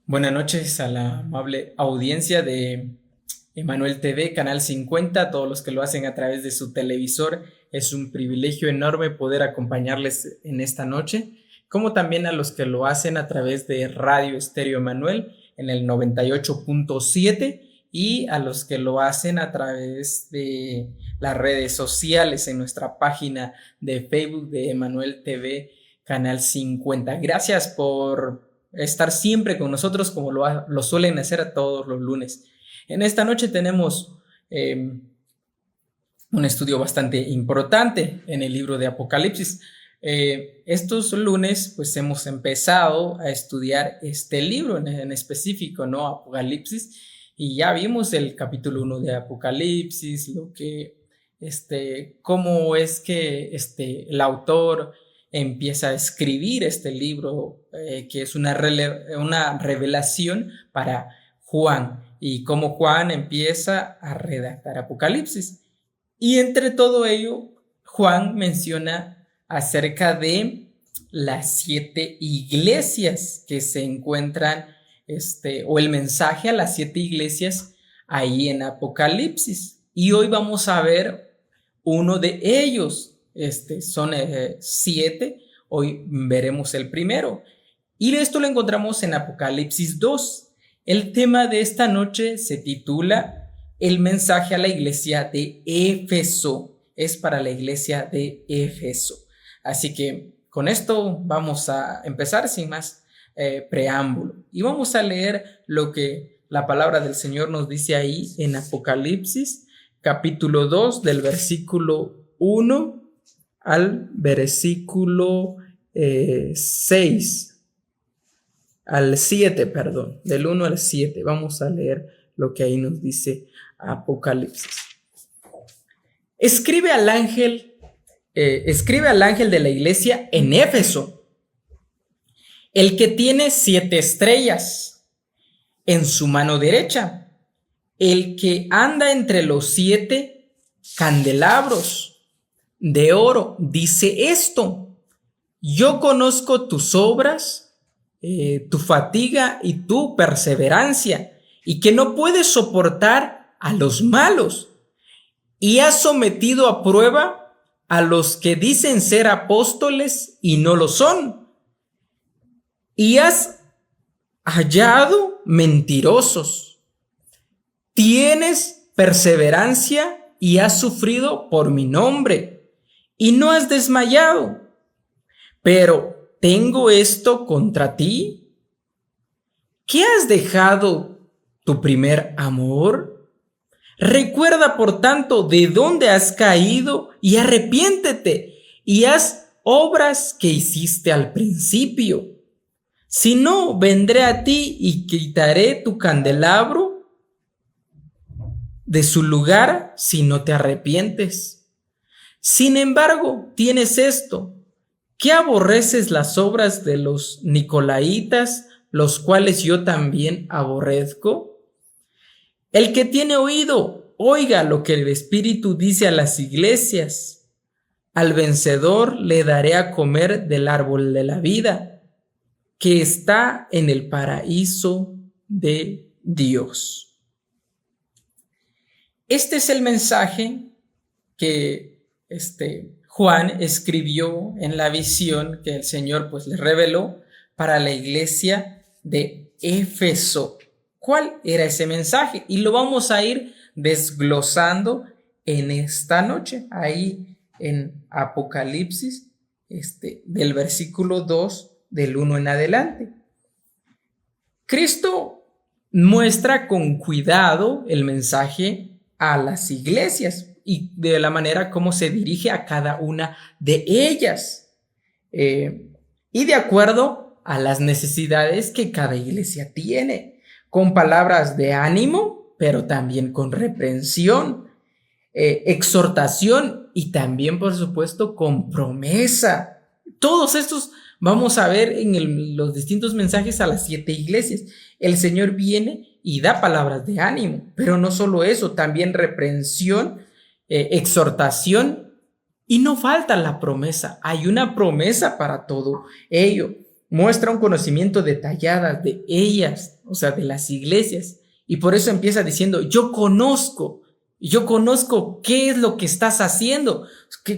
Buenas noches a la amable audiencia de Emanuel TV, Canal 50, a todos los que lo hacen a través de su televisor. Es un privilegio enorme poder acompañarles en esta noche, como también a los que lo hacen a través de Radio Estéreo Emanuel en el 98.7 y a los que lo hacen a través de las redes sociales en nuestra página de Facebook de Emanuel TV, Canal 50. Gracias por estar siempre con nosotros como lo suelen hacer a todos los lunes. En esta noche tenemos un estudio bastante importante en el libro de Apocalipsis. Estos lunes pues hemos empezado a estudiar este libro en específico, ¿no? Apocalipsis, y ya vimos el capítulo 1 de Apocalipsis, lo que, cómo es que el autor empieza a escribir este libro, que es una revelación para Juan, y cómo Juan empieza a redactar Apocalipsis. Y entre todo ello, Juan menciona acerca de las 7 iglesias que se encuentran, o el mensaje a las 7 iglesias ahí en Apocalipsis. Y hoy vamos a ver uno de ellos. Son 7, hoy veremos el primero. Y esto lo encontramos en Apocalipsis 2. El tema de esta noche se titula El mensaje a la iglesia de Éfeso. Es para la iglesia de Éfeso. Así que con esto vamos a empezar sin más preámbulo. Y vamos a leer lo que la palabra del Señor nos dice ahí en Apocalipsis, capítulo 2, del versículo 1 al versículo 6, al 7, perdón, del 1 al 7. Vamos a leer lo que ahí nos dice Apocalipsis. Escribe al ángel de la iglesia en Éfeso, el que tiene 7 estrellas en su mano derecha, el que anda entre los 7 candelabros de oro, dice esto: yo conozco tus obras, tu fatiga y tu perseverancia, y que no puedes soportar a los malos, y has sometido a prueba a los que dicen ser apóstoles y no lo son, y has hallado mentirosos. Tienes perseverancia y has sufrido por mi nombre y no has desmayado. Pero tengo esto contra ti, ¿que has dejado tu primer amor? Recuerda, por tanto, de dónde has caído y arrepiéntete y haz obras que hiciste al principio. Si no, vendré a ti y quitaré tu candelabro de su lugar si no te arrepientes. Sin embargo, tienes esto, que aborreces las obras de los nicolaítas, los cuales yo también aborrezco. El que tiene oído, oiga lo que el Espíritu dice a las iglesias. Al vencedor le daré a comer del árbol de la vida, que está en el paraíso de Dios. Este es el mensaje que Juan escribió en la visión que el Señor pues le reveló para la iglesia de Éfeso. ¿Cuál era ese mensaje? Y lo vamos a ir desglosando en esta noche, ahí en Apocalipsis, del versículo 2, del 1 en adelante. Cristo muestra con cuidado el mensaje a las iglesias y de la manera como se dirige a cada una de ellas, y de acuerdo a las necesidades que cada iglesia tiene, con palabras de ánimo, pero también con reprensión, exhortación y también, por supuesto, con promesa. Todos estos vamos a ver en los distintos mensajes a las 7 iglesias. El Señor viene y da palabras de ánimo, pero no solo eso, también reprensión, exhortación, y no falta la promesa. Hay una promesa para todo ello. muestra un conocimiento detallado de ellas, o sea, de las iglesias. Y por eso empieza diciendo, yo conozco qué es lo que estás haciendo,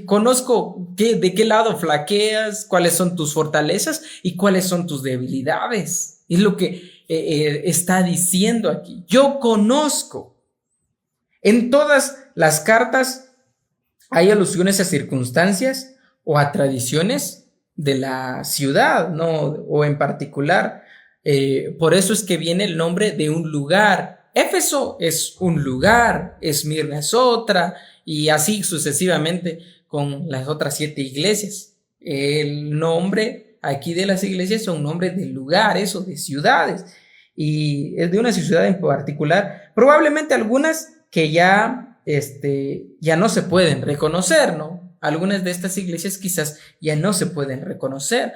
conozco de qué lado flaqueas, cuáles son tus fortalezas y cuáles son tus debilidades. Es lo que está diciendo aquí. Yo conozco. En todas las cartas hay alusiones a circunstancias o a tradiciones de la ciudad, ¿no? O en particular, por eso es que viene el nombre de un lugar. Éfeso es un lugar, Esmirna es otra, y así sucesivamente con las otras 7 iglesias. El nombre aquí de las iglesias son nombres de lugares o de ciudades, y es de una ciudad en particular, probablemente algunas que ya no se pueden reconocer, ¿no? Algunas de estas iglesias quizás ya no se pueden reconocer,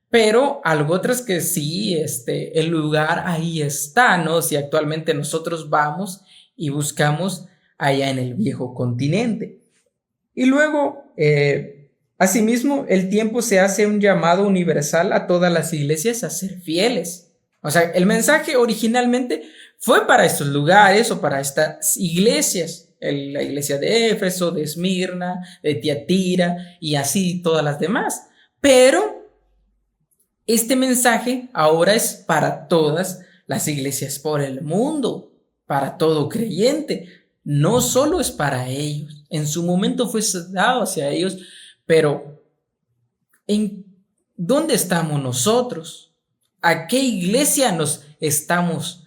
pero algo otras que sí, el lugar ahí está, ¿no? Si actualmente nosotros vamos y buscamos allá en el viejo continente. Y luego, asimismo, el tiempo se hace un llamado universal a todas las iglesias a ser fieles. O sea, el mensaje originalmente fue para estos lugares o para estas iglesias, la iglesia de Éfeso, de Esmirna, de Tiatira y así todas las demás. Pero este mensaje ahora es para todas las iglesias por el mundo, para todo creyente. No solo es para ellos. En su momento fue dado hacia ellos, pero ¿en dónde estamos nosotros? ¿A qué iglesia nos estamos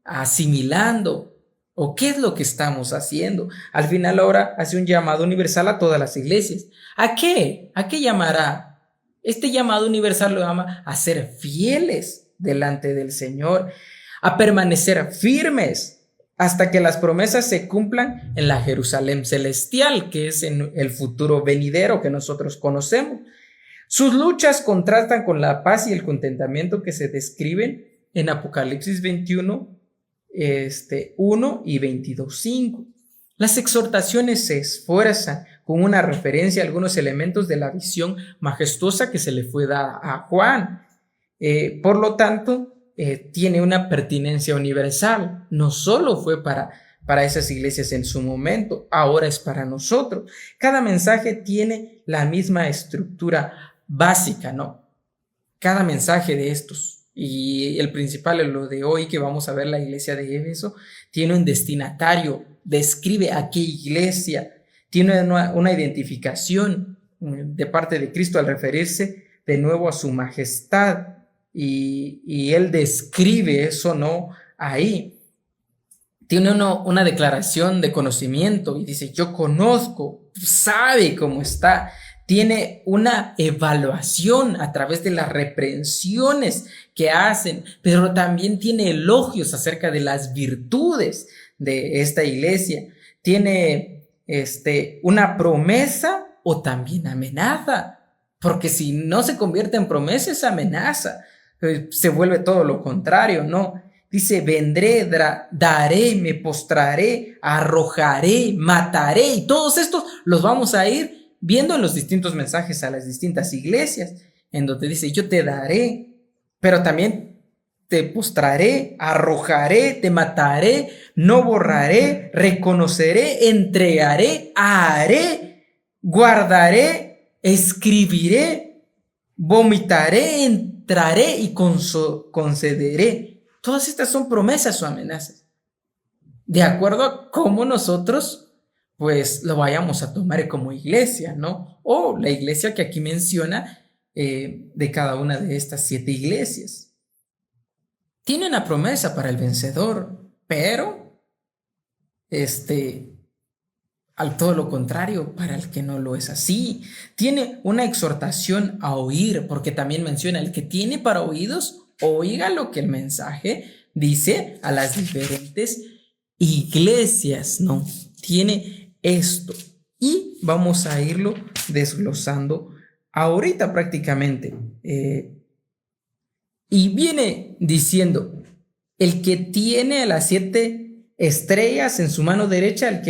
asimilando? ¿O qué es lo que estamos haciendo? Al final ahora hace un llamado universal a todas las iglesias. ¿A qué? ¿A qué llamará? Este llamado universal lo llama a ser fieles delante del Señor, a permanecer firmes hasta que las promesas se cumplan en la Jerusalén celestial, que es en el futuro venidero que nosotros conocemos. Sus luchas contrastan con la paz y el contentamiento que se describen en Apocalipsis 21, 1 y 22:5. Las exhortaciones se esfuerzan con una referencia a algunos elementos de la visión majestuosa que se le fue dada a Juan. Por lo tanto, tiene una pertinencia universal. No solo fue para esas iglesias en su momento, ahora es para nosotros. Cada mensaje tiene la misma estructura básica, ¿no? Cada mensaje de estos. Y el principal, lo de hoy que vamos a ver, la iglesia de Éfeso, tiene un destinatario, describe a qué iglesia, tiene una identificación de parte de Cristo al referirse de nuevo a su majestad, y él describe eso, ¿no? Ahí tiene una declaración de conocimiento y dice, yo conozco, sabe cómo está. Tiene una evaluación a través de las reprensiones que hacen, pero también tiene elogios acerca de las virtudes de esta iglesia. Tiene una promesa o también amenaza, porque si no se convierte en promesa es amenaza, se vuelve todo lo contrario, ¿no? Dice, vendré, daré, me postraré, arrojaré, mataré, y todos estos los vamos a ir viendo en los distintos mensajes a las distintas iglesias, en donde dice, yo te daré, pero también te postraré, arrojaré, te mataré, no borraré, reconoceré, entregaré, haré, guardaré, escribiré, vomitaré, entraré y concederé. Todas estas son promesas o amenazas, de acuerdo a cómo nosotros pues lo vayamos a tomar como iglesia, ¿no? O la iglesia que aquí menciona de cada una de estas 7 iglesias. Tiene una promesa para el vencedor, pero al todo lo contrario, para el que no lo es así. Tiene una exhortación a oír, porque también menciona, el que tiene para oídos, oiga lo que el mensaje dice a las diferentes iglesias, ¿no? Tiene esto, y vamos a irlo desglosando ahorita prácticamente. Y viene diciendo, el que tiene a las 7 estrellas en su mano derecha, el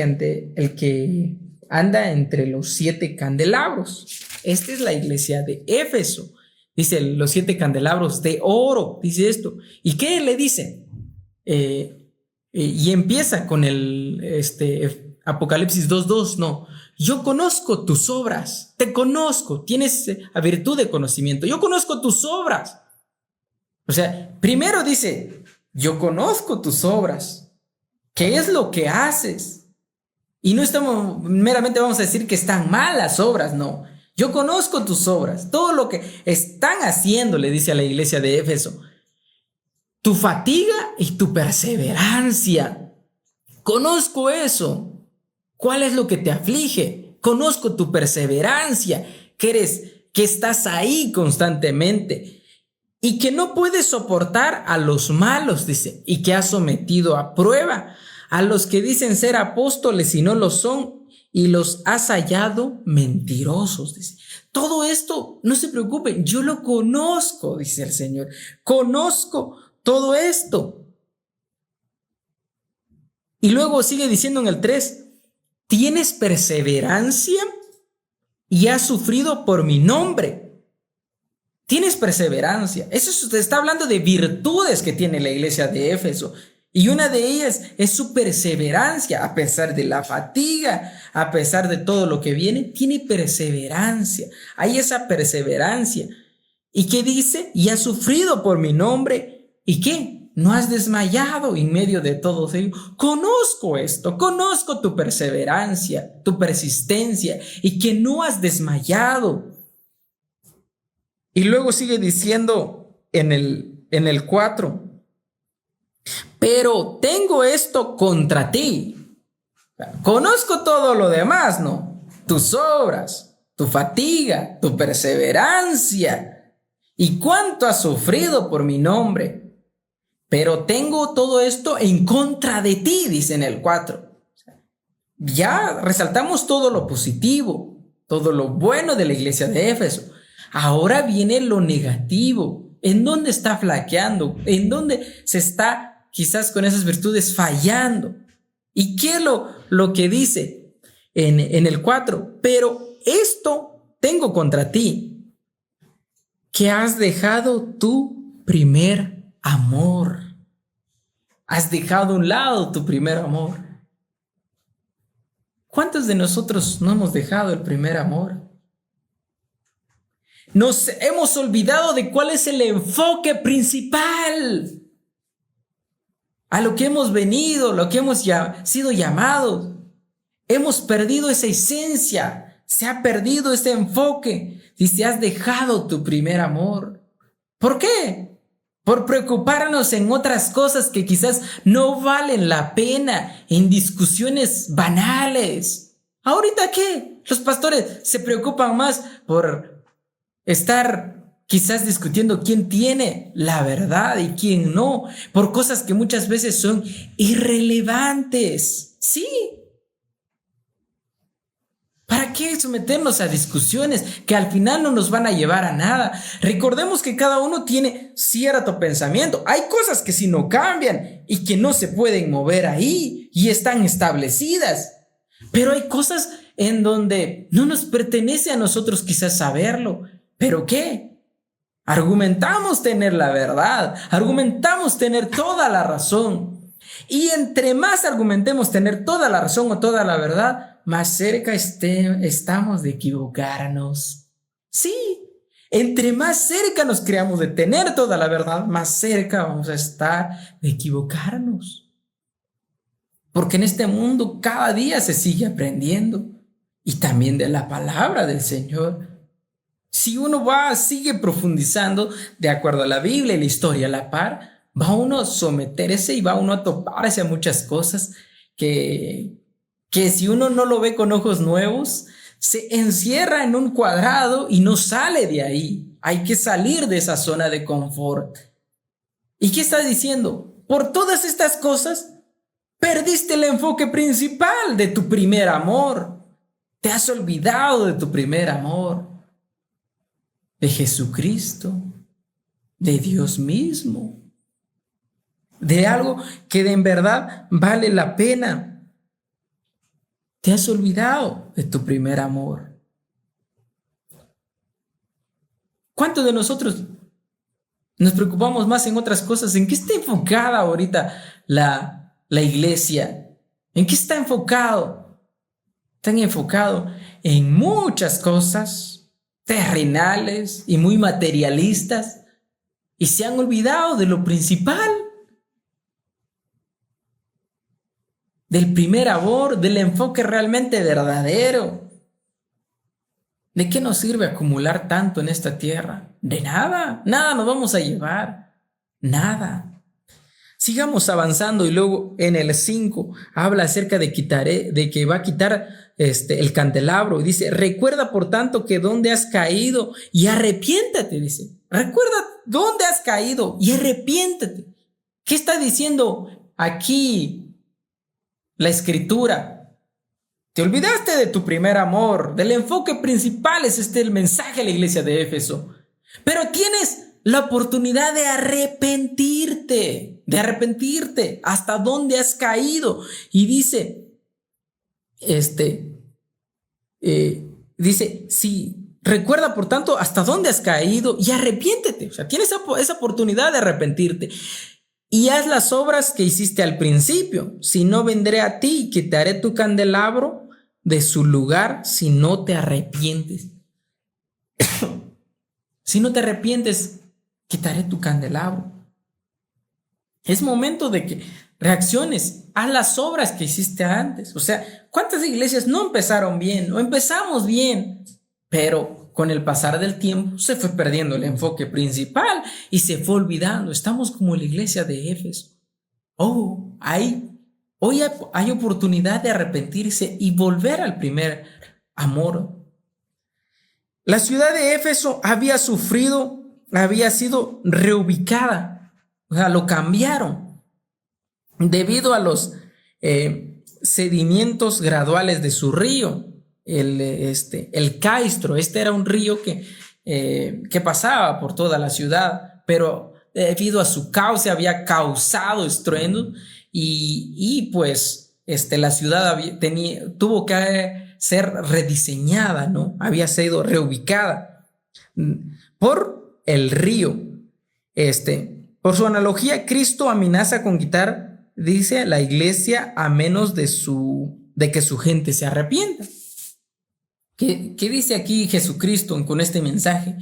que anda entre los 7 candelabros. Esta es la iglesia de Éfeso. Dice los 7 candelabros de oro, dice esto. ¿Y qué le dice? Y empieza con el Apocalipsis 2:2, no. Yo conozco tus obras, te conozco, tienes a virtud de conocimiento. Yo conozco tus obras. O sea, primero dice, yo conozco tus obras. ¿Qué es lo que haces? Y no estamos, meramente vamos a decir que están malas obras, no. Yo conozco tus obras, todo lo que están haciendo, le dice a la iglesia de Éfeso. Tu fatiga y tu perseverancia. Conozco eso. ¿Cuál es lo que te aflige? Conozco tu perseverancia, que estás ahí constantemente y que no puedes soportar a los malos, dice, y que has sometido a prueba a los que dicen ser apóstoles y no lo son, y los has hallado mentirosos, dice. Todo esto, no se preocupen, yo lo conozco, dice el Señor. Conozco todo esto. Y luego sigue diciendo en el 3, tienes perseverancia y has sufrido por mi nombre. Tienes perseverancia. Eso se está hablando de virtudes que tiene la iglesia de Éfeso. Y una de ellas es su perseverancia, a pesar de la fatiga, a pesar de todo lo que viene, tiene perseverancia. Hay esa perseverancia. ¿Y qué dice? Y has sufrido por mi nombre. ¿Y qué? No has desmayado en medio de todo ello. Conozco esto, conozco tu perseverancia, tu persistencia y que no has desmayado. Y luego sigue diciendo en el 4, pero tengo esto contra ti. Conozco todo lo demás, ¿no? Tus obras, tu fatiga, tu perseverancia y cuánto has sufrido por mi nombre. Pero tengo todo esto en contra de ti, dice en el 4. Ya resaltamos todo lo positivo, todo lo bueno de la iglesia de Éfeso. Ahora viene lo negativo. ¿En dónde está flaqueando? ¿En dónde se está quizás con esas virtudes fallando? ¿Y qué es lo que dice en el 4? Pero esto tengo contra ti, que has dejado tu primer amor. Has dejado a un lado tu primer amor. ¿Cuántos de nosotros no hemos dejado el primer amor? Nos hemos olvidado de cuál es el enfoque principal a lo que hemos venido, lo que hemos sido llamados. Hemos perdido esa esencia, se ha perdido ese enfoque. Dice, has dejado tu primer amor. ¿Por qué? Por preocuparnos en otras cosas que quizás no valen la pena, en discusiones banales. ¿Ahorita qué? Los pastores se preocupan más por estar quizás discutiendo quién tiene la verdad y quién no, por cosas que muchas veces son irrelevantes. Sí. ¿Para qué someternos a discusiones que al final no nos van a llevar a nada? Recordemos que cada uno tiene cierto pensamiento. Hay cosas que si no cambian y que no se pueden mover ahí y están establecidas. Pero hay cosas en donde no nos pertenece a nosotros quizás saberlo. ¿Pero qué? Argumentamos tener la verdad, argumentamos tener toda la razón. Y entre más argumentemos tener toda la razón o toda la verdad, más cerca estamos de equivocarnos. Sí, entre más cerca nos creamos de tener toda la verdad, más cerca vamos a estar de equivocarnos. Porque en este mundo cada día se sigue aprendiendo y también de la palabra del Señor. Si uno sigue profundizando de acuerdo a la Biblia y la historia a la par, va uno a someterse y va uno a toparse a muchas cosas que si uno no lo ve con ojos nuevos, se encierra en un cuadrado y no sale de ahí. Hay que salir de esa zona de confort. ¿Y qué está diciendo? Por todas estas cosas, perdiste el enfoque principal de tu primer amor. Te has olvidado de tu primer amor. De Jesucristo, de Dios mismo, de algo que en verdad vale la pena. Te has olvidado de tu primer amor. ¿Cuántos de nosotros nos preocupamos más en otras cosas? ¿En qué está enfocada ahorita la iglesia? ¿En qué está enfocado? Están enfocados en muchas cosas terrenales y muy materialistas y se han olvidado de lo principal, del primer amor, del enfoque realmente verdadero. ¿De qué nos sirve acumular tanto en esta tierra? De nada, nada nos vamos a llevar, nada. Sigamos avanzando y luego en el 5 habla acerca de que va a quitar el candelabro y dice, recuerda por tanto que dónde has caído y arrepiéntate, dice. Recuerda dónde has caído y arrepiéntate. ¿Qué está diciendo aquí la escritura? Te olvidaste de tu primer amor, del enfoque principal es el mensaje a la iglesia de Éfeso. Pero tienes la oportunidad de arrepentirte, hasta dónde has caído. Y dice, sí, recuerda por tanto hasta dónde has caído y arrepiéntete. O sea, tienes esa oportunidad de arrepentirte. Y haz las obras que hiciste al principio. Si no, vendré a ti y quitaré tu candelabro de su lugar si no te arrepientes. Si no te arrepientes, quitaré tu candelabro. Es momento de que reacciones, haz las obras que hiciste antes. O sea, ¿cuántas iglesias no empezaron bien? O empezamos bien, pero con el pasar del tiempo se fue perdiendo el enfoque principal y se fue olvidando. Estamos como la iglesia de Éfeso. Hoy hay oportunidad de arrepentirse y volver al primer amor. La ciudad de Éfeso había sido reubicada, o sea, lo cambiaron debido a los sedimentos graduales de su río, el Caistro. Era un río que pasaba por toda la ciudad, pero debido a su cauce había causado estruendos y pues la ciudad tuvo que ser rediseñada, ¿no? Había sido reubicada por el río. Por su analogía, Cristo amenaza con quitar, dice, la iglesia a menos de que su gente se arrepienta. ¿Qué dice aquí Jesucristo con este mensaje?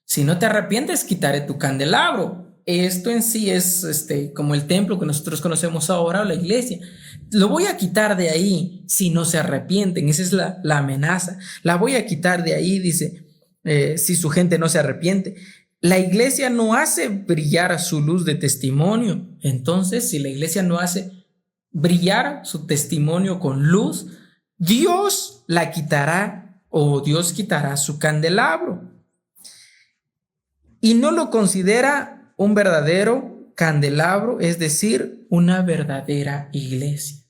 Si no te arrepientes, quitaré tu candelabro. Esto en sí es como el templo que nosotros conocemos ahora, o la iglesia. Lo voy a quitar de ahí si no se arrepienten. Esa es la amenaza. La voy a quitar de ahí, dice, si su gente no se arrepiente. La iglesia no hace brillar su luz de testimonio. Entonces, si la iglesia no hace brillar su testimonio con luz, Dios la quitará, o Dios quitará su candelabro. Y no lo considera un verdadero candelabro, es decir, una verdadera iglesia.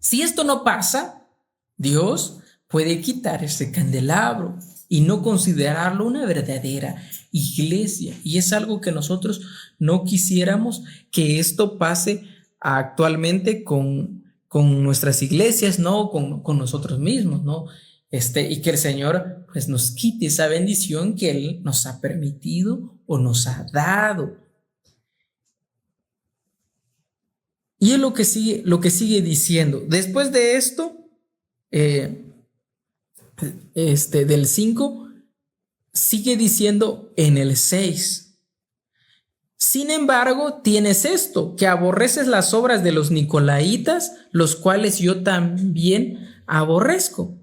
Si esto no pasa, Dios puede quitar ese candelabro y no considerarlo una verdadera iglesia. Y es algo que nosotros no quisiéramos que esto pase actualmente con nuestras iglesias, ¿no? Con nosotros mismos, ¿no? Y que el Señor pues nos quite esa bendición que Él nos ha permitido o nos ha dado. Y es lo que sigue diciendo. Después de esto, del 5, sigue diciendo en el 6. Sin embargo, tienes esto, que aborreces las obras de los nicolaítas, los cuales yo también aborrezco.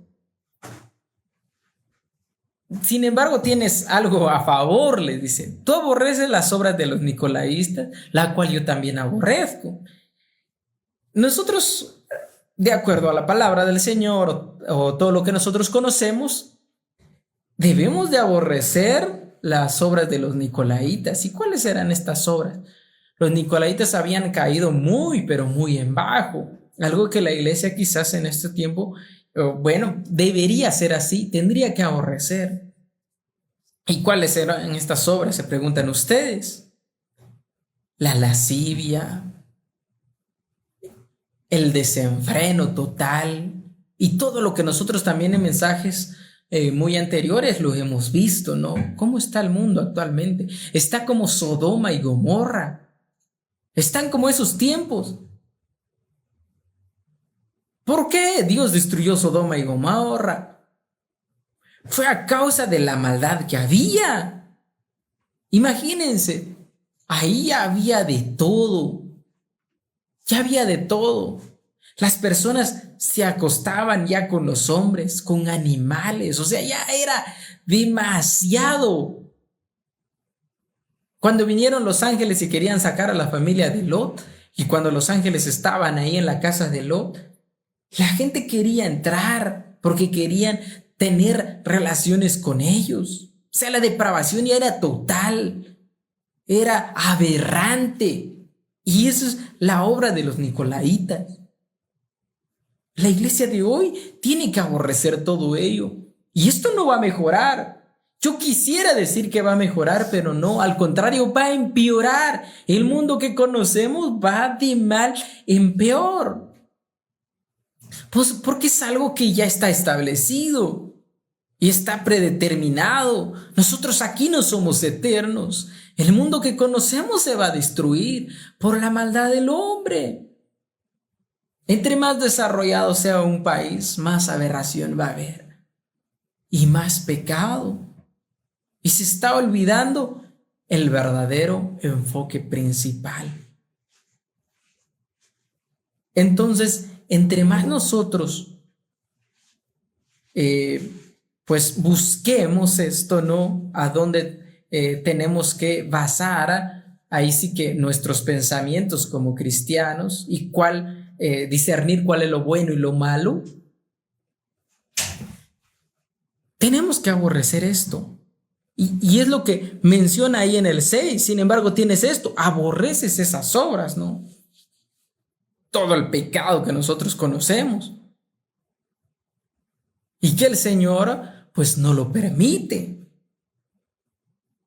Sin embargo, tienes algo a favor, les dice. Tú aborreces las obras de los nicolaítas, la cual yo también aborrezco. Nosotros, de acuerdo a la palabra del Señor o todo lo que nosotros conocemos, debemos de aborrecer las obras de los nicolaítas. ¿Y cuáles eran estas obras? Los nicolaítas habían caído muy, pero muy en bajo. Algo que la iglesia quizás en este tiempo, debería ser así, tendría que aborrecer. ¿Y cuáles eran estas obras? Se preguntan ustedes. La lascivia, el desenfreno total y todo lo que nosotros también en mensajes muy anteriores lo hemos visto, ¿no? ¿Cómo está el mundo actualmente? Está como Sodoma y Gomorra. Están como esos tiempos. ¿Por qué Dios destruyó Sodoma y Gomorra? Fue a causa de la maldad que había. Imagínense, ahí había de todo. Ya había de todo. Las personas se acostaban ya con los hombres, con animales, o sea, ya era demasiado. Cuando vinieron los ángeles y querían sacar a la familia de Lot, y cuando los ángeles estaban ahí en la casa de Lot, la gente quería entrar porque querían tener relaciones con ellos. O sea, la depravación ya era total, era aberrante. Y eso es la obra de los nicolaitas. La iglesia de hoy tiene que aborrecer todo ello. Y esto no va a mejorar. Yo quisiera decir que va a mejorar, pero no, al contrario, va a empeorar. El mundo que conocemos va de mal en peor. Pues porque es algo que ya está establecido y está predeterminado. Nosotros aquí no somos eternos. El mundo que conocemos se va a destruir por la maldad del hombre. Entre más desarrollado sea un país, más aberración va a haber y más pecado. Y se está olvidando el verdadero enfoque principal. Entonces, entre más nosotros pues busquemos esto, ¿no? A dónde tenemos que basar, ahí sí que nuestros pensamientos como cristianos y discernir cuál es lo bueno y lo malo. Tenemos que aborrecer esto. Y es lo que menciona ahí en el 6. Sin embargo, tienes esto, aborreces esas obras, ¿no? Todo el pecado que nosotros conocemos. Y que el Señor, pues, no lo permite.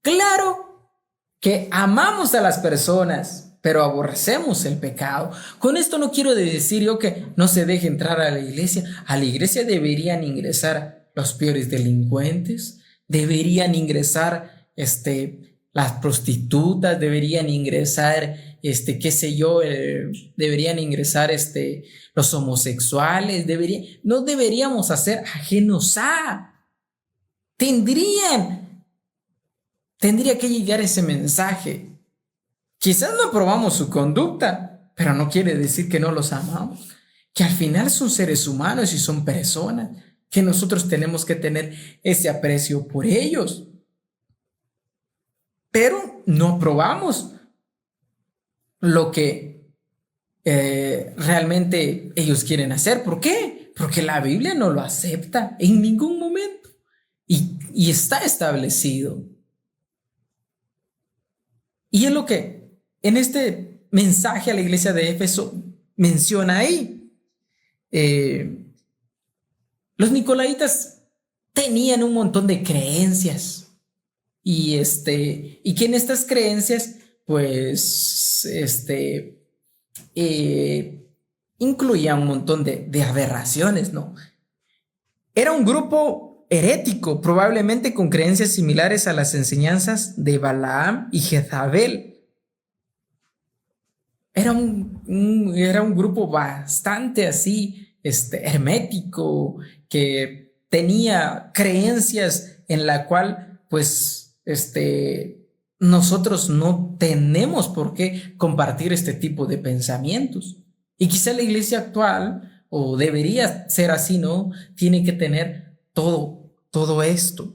Claro que amamos a las personas, pero aborrecemos el pecado. Con esto no quiero decir yo que no se deje entrar a la iglesia. A la iglesia deberían ingresar los peores delincuentes, deberían ingresar las prostitutas, deberían ingresar qué sé yo, deberían ingresar los homosexuales, no deberíamos hacer ajenos a. Tendría que llegar ese mensaje. Quizás no aprobamos su conducta, pero no quiere decir que no los amamos, que al final son seres humanos y son personas, que nosotros tenemos que tener ese aprecio por ellos. Pero no aprobamos lo que realmente ellos quieren hacer. ¿Por qué? Porque la Biblia no lo acepta en ningún momento y está establecido. Y es lo que en este mensaje a la iglesia de Éfeso menciona ahí. Los nicolaitas tenían un montón de creencias y que en estas creencias pues incluía un montón de aberraciones, ¿no? Era un grupo herético, probablemente con creencias similares a las enseñanzas de Balaam y Jezabel. Era un grupo bastante así, hermético, que tenía creencias en la cual, pues, nosotros no tenemos por qué compartir este tipo de pensamientos. Y quizá la iglesia actual, o debería ser así, ¿no? Tiene que tener todo esto.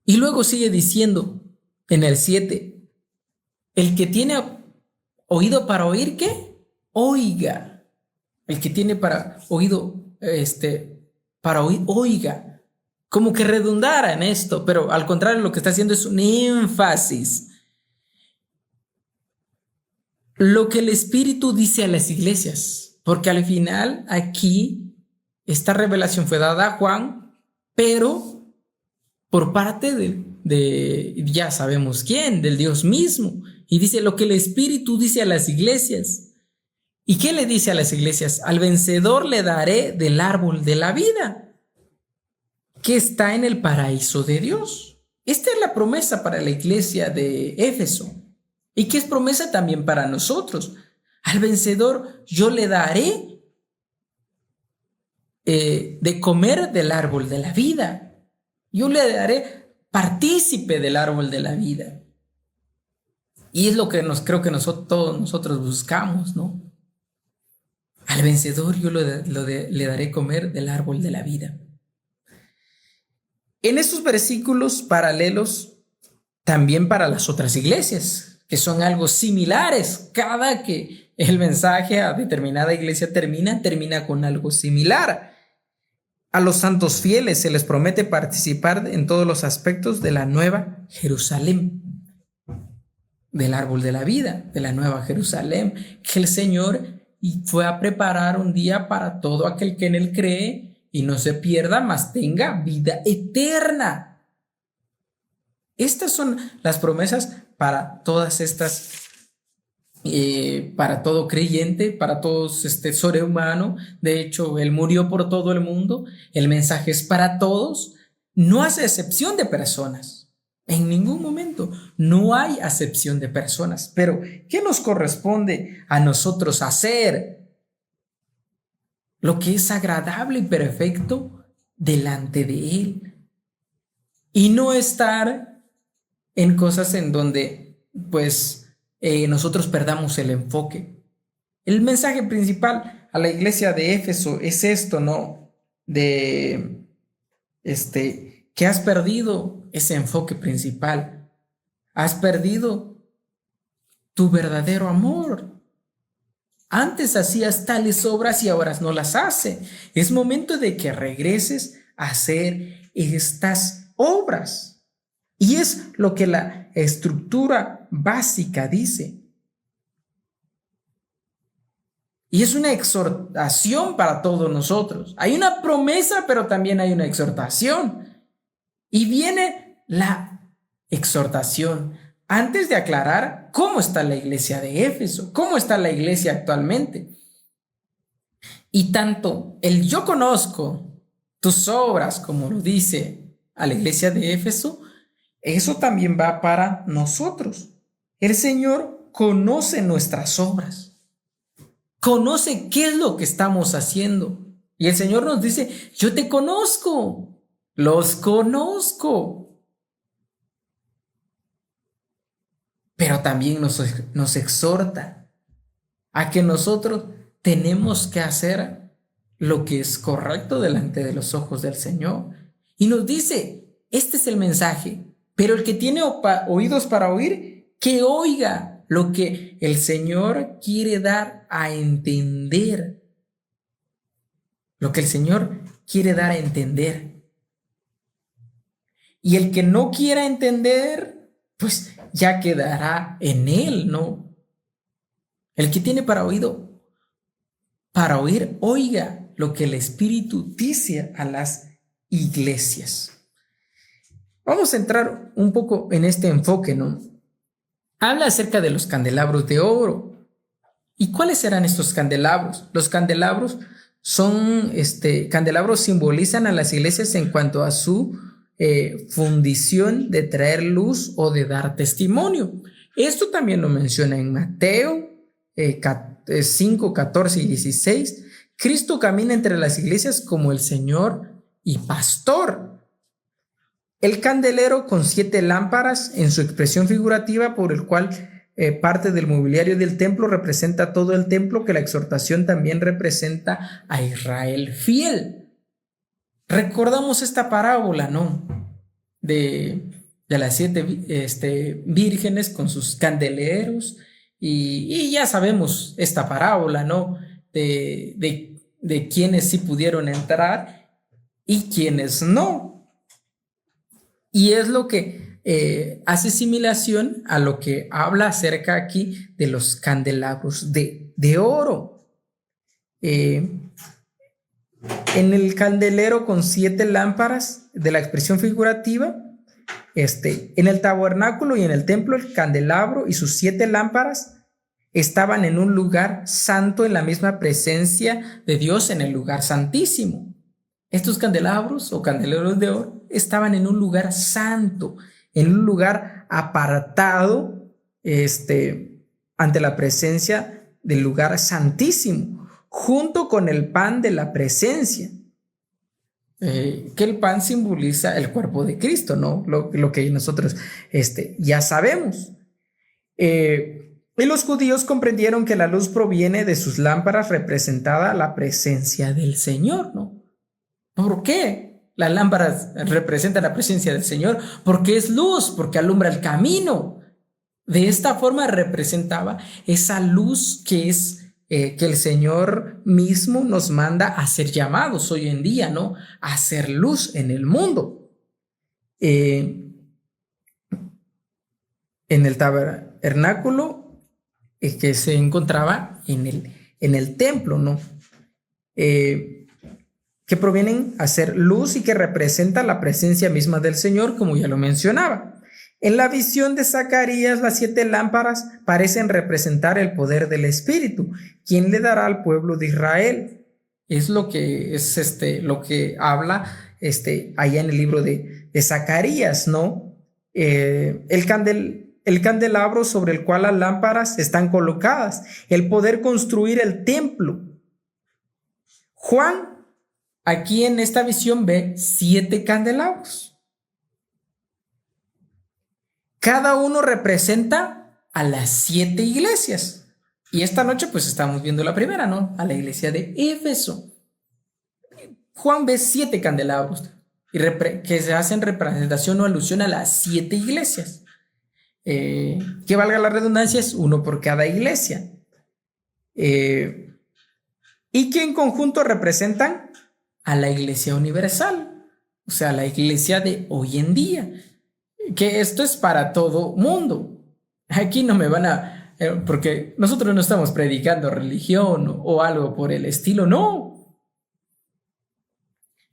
Y luego sigue diciendo en el 7, el que tiene oído para oír, ¿qué? Oiga. El que tiene oído para oír, oiga. Como que redundara en esto, pero al contrario lo que está haciendo es un énfasis. Lo que el Espíritu dice a las iglesias, porque al final aquí esta revelación fue dada a Juan, pero por parte de ya sabemos quién, del Dios mismo. Y dice lo que el Espíritu dice a las iglesias. ¿Y qué le dice a las iglesias? Al vencedor le daré del árbol de la vida. que está en el paraíso de Dios. Esta es la promesa para la iglesia de Éfeso y que es promesa también para nosotros. Al vencedor yo le daré de comer del árbol de la vida. Yo le daré partícipe del árbol de la vida. Y es lo que creo que todos nosotros buscamos, ¿no? Al vencedor yo le daré comer del árbol de la vida. En estos versículos paralelos, también para las otras iglesias, que son algo similares. Cada que el mensaje a determinada iglesia termina con algo similar. A los santos fieles se les promete participar en todos los aspectos de la nueva Jerusalén, del árbol de la vida, de la nueva Jerusalén, que el Señor fue a preparar un día para todo aquel que en él cree y no se pierda, mas tenga vida eterna. Estas son las promesas para todas estas, para todo creyente, para todos ser humano. De hecho, él murió por todo el mundo. El mensaje es para todos. No hace excepción de personas. En ningún momento no hay acepción de personas. Pero, ¿qué nos corresponde a nosotros hacer? Lo que es agradable y perfecto delante de Él. Y no estar en cosas en donde, nosotros perdamos el enfoque. El mensaje principal a la iglesia de Éfeso es esto, ¿no? Que has perdido ese enfoque principal. Has perdido tu verdadero amor. Antes hacías tales obras y ahora no las hace. Es momento de que regreses a hacer estas obras. Y es lo que la estructura básica dice. Y es una exhortación para todos nosotros. Hay una promesa, pero también hay una exhortación. Y viene la exhortación antes de aclarar cómo está la iglesia de Éfeso, cómo está la iglesia actualmente. Y tanto el yo conozco tus obras, como lo dice a la iglesia de Éfeso, eso también va para nosotros. El Señor conoce nuestras obras, conoce qué es lo que estamos haciendo. Y el Señor nos dice, yo te conozco, los conozco. Pero también nos exhorta a que nosotros tenemos que hacer lo que es correcto delante de los ojos del Señor. Y nos dice, este es el mensaje, pero el que tiene oídos para oír, que oiga lo que el Señor quiere dar a entender. Lo que el Señor quiere dar a entender. Y el que no quiera entender, pues ya quedará en él, ¿no? El que tiene para oír, oiga lo que el Espíritu dice a las iglesias. Vamos a entrar un poco en este enfoque, ¿no? Habla acerca de los candelabros de oro. ¿Y cuáles serán estos candelabros? Los candelabros candelabros simbolizan a las iglesias en cuanto a su fundición de traer luz o de dar testimonio. Esto también lo menciona en Mateo 5, 14 y 16. Cristo camina entre las iglesias como el Señor y pastor. El candelero con 7 lámparas en su expresión figurativa, por el cual parte del mobiliario del templo representa todo el templo, que la exhortación también representa a Israel fiel. Recordamos esta parábola, ¿no? De las 7 vírgenes con sus candeleros, y ya sabemos esta parábola, ¿no? De quienes sí pudieron entrar y quienes no. Y es lo que hace similación a lo que habla acerca aquí de los candelabros de oro. En el candelero con 7 lámparas de la expresión figurativa, en el tabernáculo y en el templo, el candelabro y sus 7 lámparas estaban en un lugar santo, en la misma presencia de Dios, en el lugar santísimo. Estos candelabros o candeleros de oro estaban en un lugar santo, en un lugar apartado, ante la presencia del lugar santísimo, junto con el pan de la presencia. Que el pan simboliza el cuerpo de Cristo, ¿no? Lo que nosotros ya sabemos. Y los judíos comprendieron que la luz proviene de sus lámparas, representada la presencia del Señor, ¿no? ¿Por qué las lámparas representan la presencia del Señor? Porque es luz, porque alumbra el camino. De esta forma representaba esa luz que es que el Señor mismo nos manda a ser llamados hoy en día, ¿no? A hacer luz en el mundo. En el tabernáculo que se encontraba en el templo, ¿no? Que provienen a ser luz y que representa la presencia misma del Señor, como ya lo mencionaba. En la visión de Zacarías, las 7 lámparas parecen representar el poder del Espíritu, quien le dará al pueblo de Israel. Es lo que lo que habla allá en el libro de Zacarías, ¿no? El candelabro sobre el cual las lámparas están colocadas, el poder construir el templo. Juan, aquí en esta visión, ve 7 candelabros. Cada uno representa a las 7 iglesias. Y esta noche pues estamos viendo la primera, ¿no? A la iglesia de Éfeso. Juan ve 7 candelabros que se hacen representación o alusión a las 7 iglesias. Que valga la redundancia, es uno por cada iglesia. Y que en conjunto representan a la iglesia universal, o sea, la iglesia de hoy en día. Que esto es para todo mundo. Aquí no me van a... porque nosotros no estamos predicando religión o algo por el estilo, no.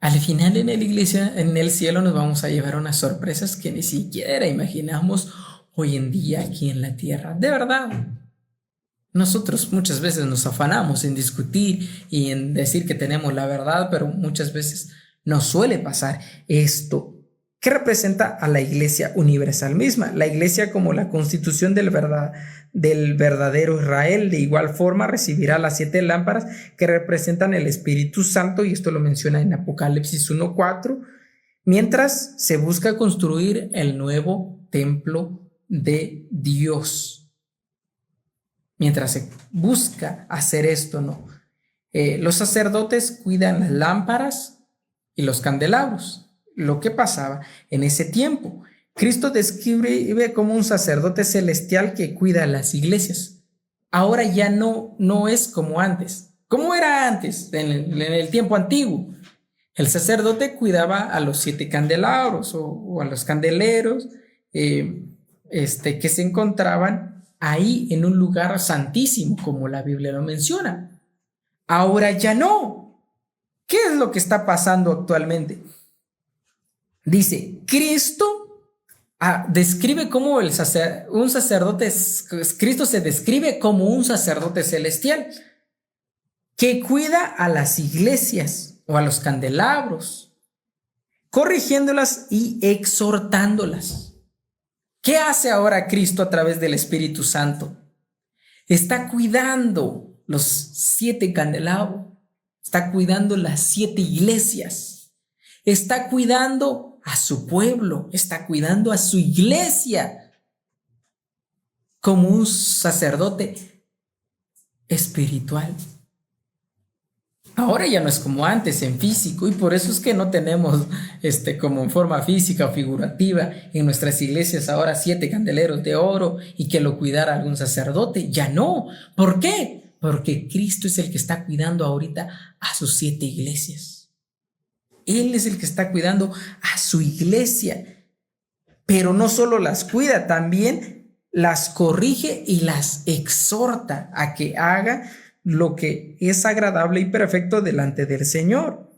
Al final en la iglesia, en el cielo, nos vamos a llevar unas sorpresas que ni siquiera imaginamos hoy en día aquí en la tierra. De verdad. Nosotros muchas veces nos afanamos en discutir y en decir que tenemos la verdad, pero muchas veces nos suele pasar esto. ¿Qué representa a la iglesia universal misma? La iglesia como la constitución del verdadero Israel. De igual forma recibirá las 7 lámparas que representan el Espíritu Santo, y esto lo menciona en Apocalipsis 1:4, mientras se busca construir el nuevo templo de Dios. Mientras se busca hacer esto, ¿no? Los sacerdotes cuidan las lámparas y los candelabros. Lo que pasaba en ese tiempo. Cristo describe como un sacerdote celestial que cuida las iglesias. Ahora ya no es como antes. ¿Cómo era antes, en el tiempo antiguo? El sacerdote cuidaba a los 7 candelabros o a los candeleros que se encontraban ahí en un lugar santísimo, como la Biblia lo menciona. Ahora ya no. ¿Qué es lo que está pasando actualmente? Dice, Cristo describe como un sacerdote, Cristo se describe como un sacerdote celestial que cuida a las iglesias o a los candelabros, corrigiéndolas y exhortándolas. ¿Qué hace ahora Cristo a través del Espíritu Santo? Está cuidando los 7 candelabros, está cuidando las 7 iglesias, está cuidando a su pueblo, está cuidando a su iglesia como un sacerdote espiritual. Ahora ya no es como antes en físico, y por eso es que no tenemos como en forma física o figurativa en nuestras iglesias ahora 7 candeleros de oro y que lo cuidara algún sacerdote. Ya no. ¿Por qué? Porque Cristo es el que está cuidando ahorita a sus 7 iglesias. Él es el que está cuidando a su iglesia, pero no solo las cuida, también las corrige y las exhorta a que haga lo que es agradable y perfecto delante del Señor.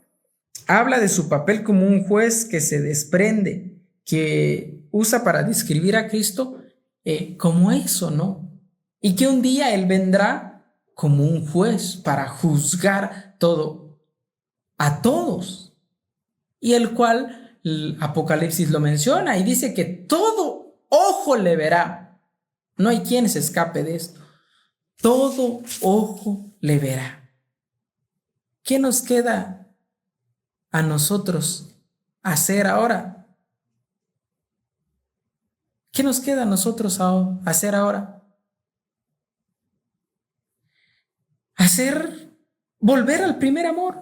Habla de su papel como un juez que se desprende, que usa para describir a Cristo como eso, ¿no? Y que un día Él vendrá como un juez para juzgar todo a todos. y el cual el Apocalipsis lo menciona y dice que todo ojo le verá. No hay quien se escape de esto. Todo ojo le verá. ¿Qué nos queda a nosotros hacer ahora? ¿Qué nos queda a nosotros hacer ahora? Volver al primer amor,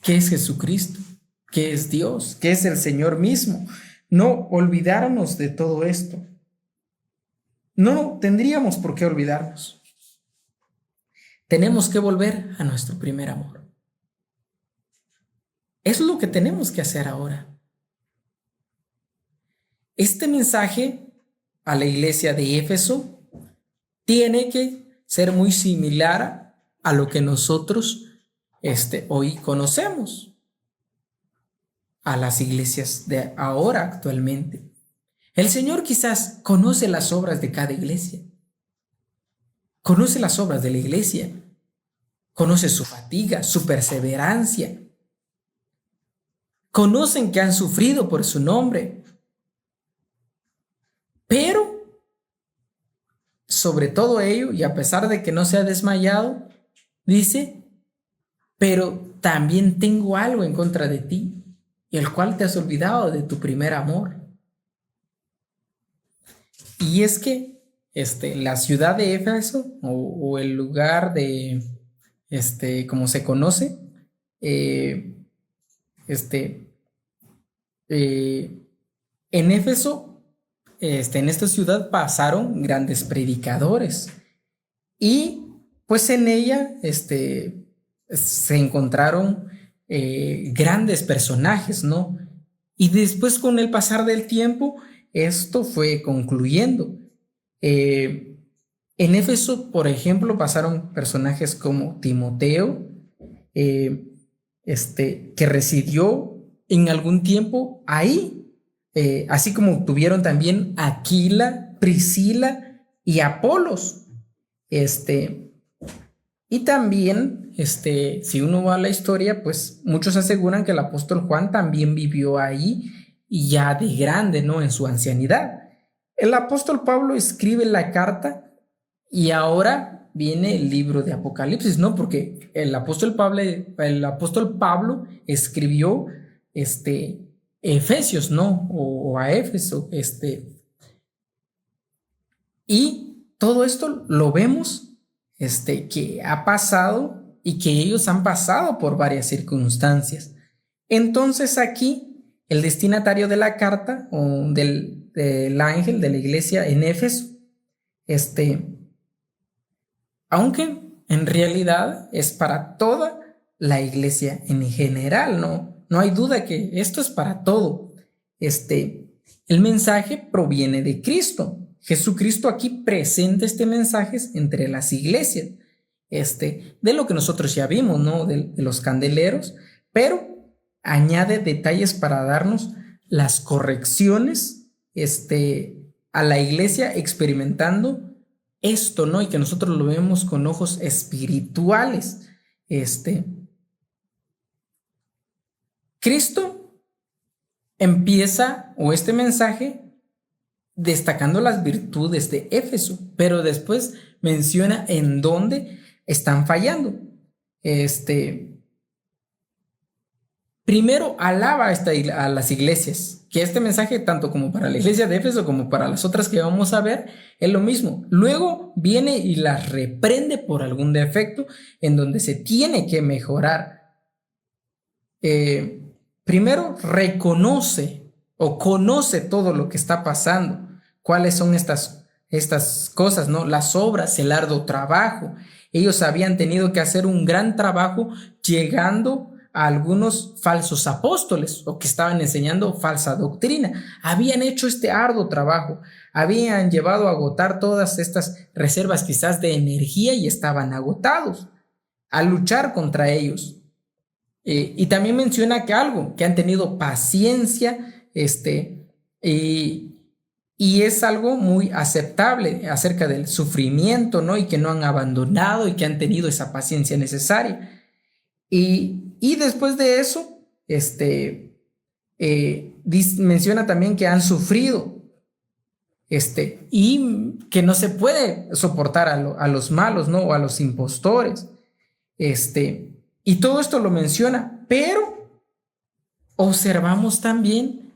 que es Jesucristo, que es Dios, que es el Señor mismo. No olvidarnos de todo esto. No tendríamos por qué olvidarnos. Tenemos que volver a nuestro primer amor. Es lo que tenemos que hacer ahora. Este mensaje a la iglesia de Éfeso tiene que ser muy similar a lo que nosotros hoy conocemos, a las iglesias de ahora actualmente. El Señor quizás conoce las obras de cada iglesia, conoce las obras de la iglesia, conoce su fatiga, su perseverancia, conocen que han sufrido por su nombre, pero sobre todo ello, y a pesar de que no se ha desmayado, dice: pero también tengo algo en contra de ti, el cual te has olvidado de tu primer amor. Y es que la ciudad de Éfeso, o el lugar de, como se conoce, en Éfeso, en esta ciudad pasaron grandes predicadores, y pues en ella se encontraron grandes personajes, ¿no? Y después, con el pasar del tiempo, esto fue concluyendo. En Éfeso, por ejemplo, pasaron personajes como Timoteo, que residió en algún tiempo ahí, así como tuvieron también Aquila, Priscila y Apolos. Y también, si uno va a la historia, pues muchos aseguran que el apóstol Juan también vivió ahí, y ya de grande, ¿no? En su ancianidad. El apóstol Pablo escribe la carta, y ahora viene el libro de Apocalipsis, ¿no? Porque el apóstol Pablo escribió Efesios, ¿no? O a Éfeso, y todo esto lo vemos que ha pasado, y que ellos han pasado por varias circunstancias. Entonces aquí el destinatario de la carta, o del ángel de la iglesia en Éfeso, aunque en realidad es para toda la iglesia en general, no hay duda que esto es para todo. El mensaje proviene de Cristo. Jesucristo aquí presenta este mensaje entre las iglesias, de lo que nosotros ya vimos, ¿no? De los candeleros, pero añade detalles para darnos las correcciones, a la iglesia experimentando esto, ¿no? Y que nosotros lo vemos con ojos espirituales. Cristo empieza, o este mensaje, destacando las virtudes de Éfeso, pero después menciona en dónde están fallando. Primero alaba a las iglesias, que este mensaje, tanto como para la iglesia de Éfeso como para las otras que vamos a ver, es lo mismo. Luego viene y las reprende por algún defecto en donde se tiene que mejorar. Primero reconoce o conoce todo lo que está pasando. ¿Cuáles son estas cosas, no? Las obras, el arduo trabajo. Ellos habían tenido que hacer un gran trabajo, llegando a algunos falsos apóstoles, o que estaban enseñando falsa doctrina. Habían hecho este arduo trabajo, habían llevado a agotar todas estas reservas quizás de energía, y estaban agotados a luchar contra ellos. Y también menciona que han tenido paciencia, y es algo muy aceptable acerca del sufrimiento, ¿no? Y que no han abandonado, y que han tenido esa paciencia necesaria. Y Y después de eso, menciona también que han sufrido, y que no se puede soportar a los malos, ¿no? O a los impostores. Y todo esto lo menciona, pero observamos también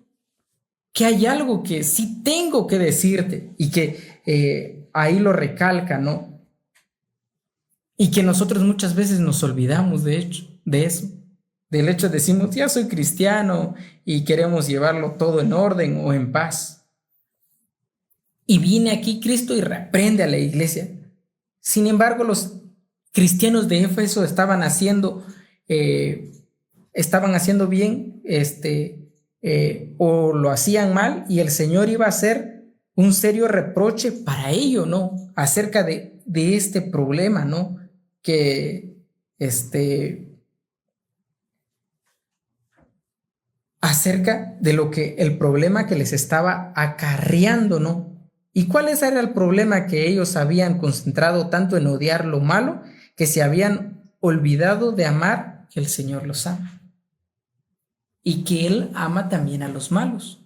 que hay algo que sí tengo que decirte y que ahí lo recalca, ¿no? Y que nosotros muchas veces nos olvidamos de eso. Del hecho decimos, ya soy cristiano y queremos llevarlo todo en orden o en paz. Y viene aquí Cristo y reprende a la iglesia. Sin embargo, los cristianos de Éfeso estaban haciendo bien, o lo hacían mal, y el Señor iba a hacer un serio reproche para ello, ¿no? Acerca de este problema, ¿no? Que acerca de el problema que les estaba acarreando, ¿no? ¿Y cuál era el problema? Que ellos habían concentrado tanto en odiar lo malo que se habían olvidado de amar que el Señor los ama y que Él ama también a los malos.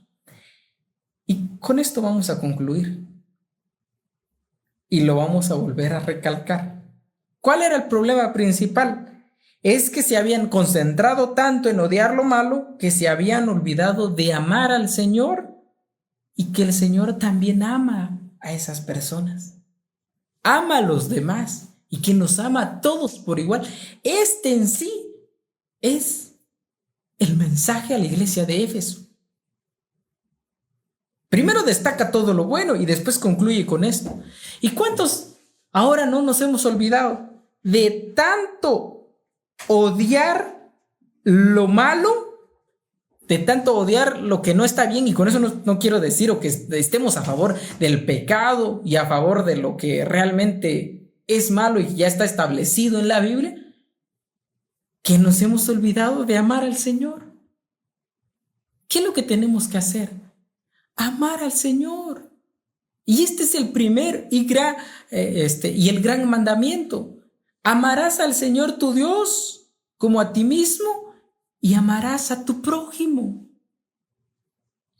Y con esto vamos a concluir y lo vamos a volver a recalcar. ¿Cuál era el problema principal? Es que se habían concentrado tanto en odiar lo malo que se habían olvidado de amar al Señor, y que el Señor también ama a esas personas. Ama a los demás y que nos ama a todos por igual. En sí es el mensaje a la iglesia de Éfeso. Primero destaca todo lo bueno y después concluye con esto. ¿Y cuántos ahora no nos hemos olvidado de tanto odiar lo malo, de tanto odiar lo que no está bien? Y con eso no quiero decir o que estemos a favor del pecado y a favor de lo que realmente es malo y ya está establecido en la Biblia, que nos hemos olvidado de amar al Señor. ¿Qué es lo que tenemos que hacer? Amar al Señor. Y este es el primer y el gran mandamiento. Amarás al Señor tu Dios como a ti mismo y amarás a tu prójimo.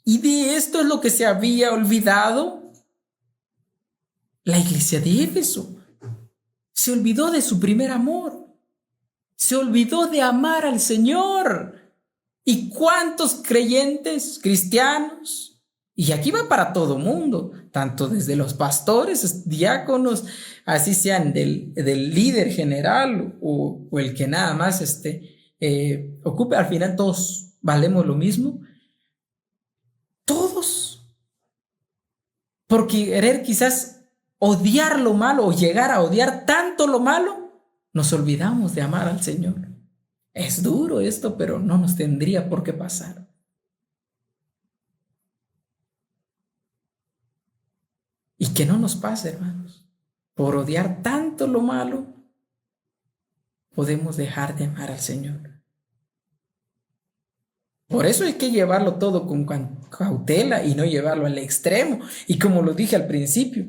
Y de esto es lo que se había olvidado la iglesia de Éfeso. Se olvidó de su primer amor. Se olvidó de amar al Señor. ¿Y cuántos creyentes cristianos? Y aquí va para todo mundo, tanto desde los pastores, diáconos, así sean del líder general o el que nada más ocupe. Al final todos valemos lo mismo. Todos. Por querer quizás odiar lo malo o llegar a odiar tanto lo malo, nos olvidamos de amar al Señor. Es duro esto, pero no nos tendría por qué pasar. Y que no nos pase, hermanos. Por odiar tanto lo malo, podemos dejar de amar al Señor. Por eso hay que llevarlo todo con cautela y no llevarlo al extremo. Y como lo dije al principio,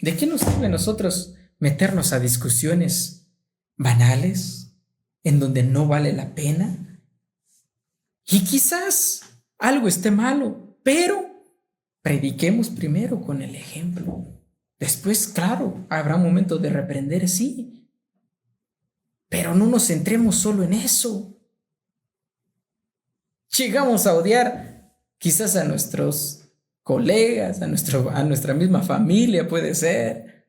¿de qué nos sirve a nosotros meternos a discusiones banales en donde no vale la pena? Y quizás algo esté malo, pero prediquemos primero con el ejemplo. Después, claro, habrá momentos de reprender, sí, pero no nos centremos solo en eso. Llegamos a odiar quizás a nuestros colegas, a nuestra misma familia, puede ser.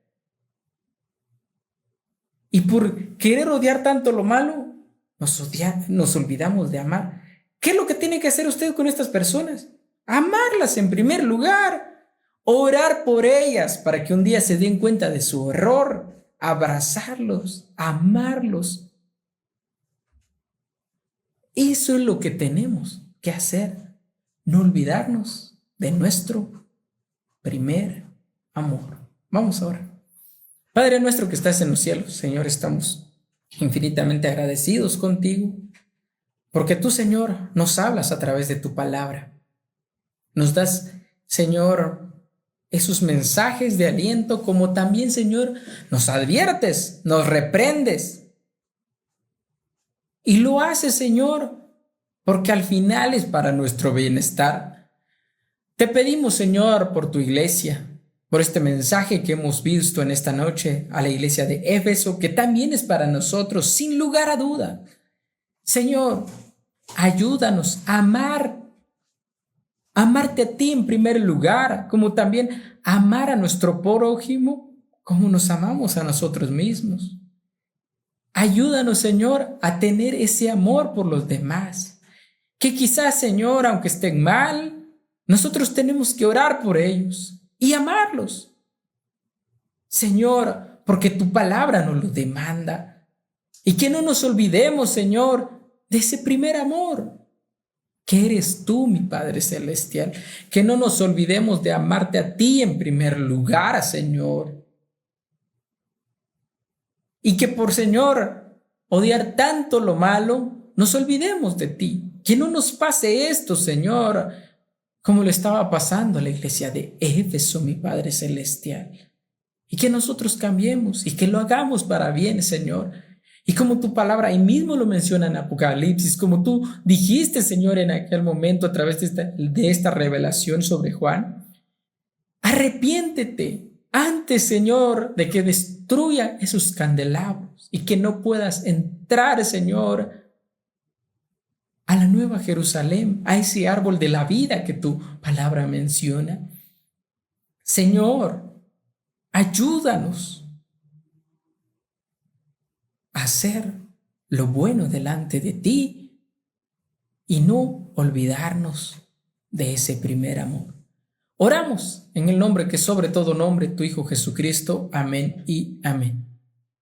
Y por querer odiar tanto lo malo, nos olvidamos de amar. ¿Qué es lo que tiene que hacer usted con estas personas? Amarlas en primer lugar, orar por ellas para que un día se den cuenta de su error, abrazarlos, amarlos. Eso es lo que tenemos que hacer, no olvidarnos de nuestro primer amor. Vamos ahora. Padre nuestro que estás en los cielos, Señor, estamos infinitamente agradecidos contigo, porque tú, Señor, nos hablas a través de tu palabra. Nos das, Señor, esos mensajes de aliento, como también, Señor, nos adviertes, nos reprendes. Y lo haces, Señor, porque al final es para nuestro bienestar. Te pedimos, Señor, por tu iglesia, por este mensaje que hemos visto en esta noche a la iglesia de Éfeso, que también es para nosotros, sin lugar a duda. Señor, ayúdanos a amarte a ti en primer lugar, como también amar a nuestro prójimo como nos amamos a nosotros mismos. Ayúdanos, Señor, a tener ese amor por los demás, que quizás, Señor, aunque estén mal, nosotros tenemos que orar por ellos y amarlos. Señor, porque tu palabra nos lo demanda. Y que no nos olvidemos, Señor, de ese primer amor, que eres tú, mi Padre Celestial. Que no nos olvidemos de amarte a ti en primer lugar, Señor. Y que por, Señor, odiar tanto lo malo, nos olvidemos de ti. Que no nos pase esto, Señor, como le estaba pasando a la iglesia de Éfeso, mi Padre Celestial. Y que nosotros cambiemos y que lo hagamos para bien, Señor. Y como tu palabra ahí mismo lo menciona en Apocalipsis, como tú dijiste, Señor, en aquel momento a través de esta revelación sobre Juan, arrepiéntete antes, Señor, de que destruya esos candelabros y que no puedas entrar, Señor, a la nueva Jerusalén, a ese árbol de la vida que tu palabra menciona. Señor, ayúdanos a hacer lo bueno delante de ti y no olvidarnos de ese primer amor. Oramos en el nombre que sobre todo nombre, tu Hijo Jesucristo. Amén y amén.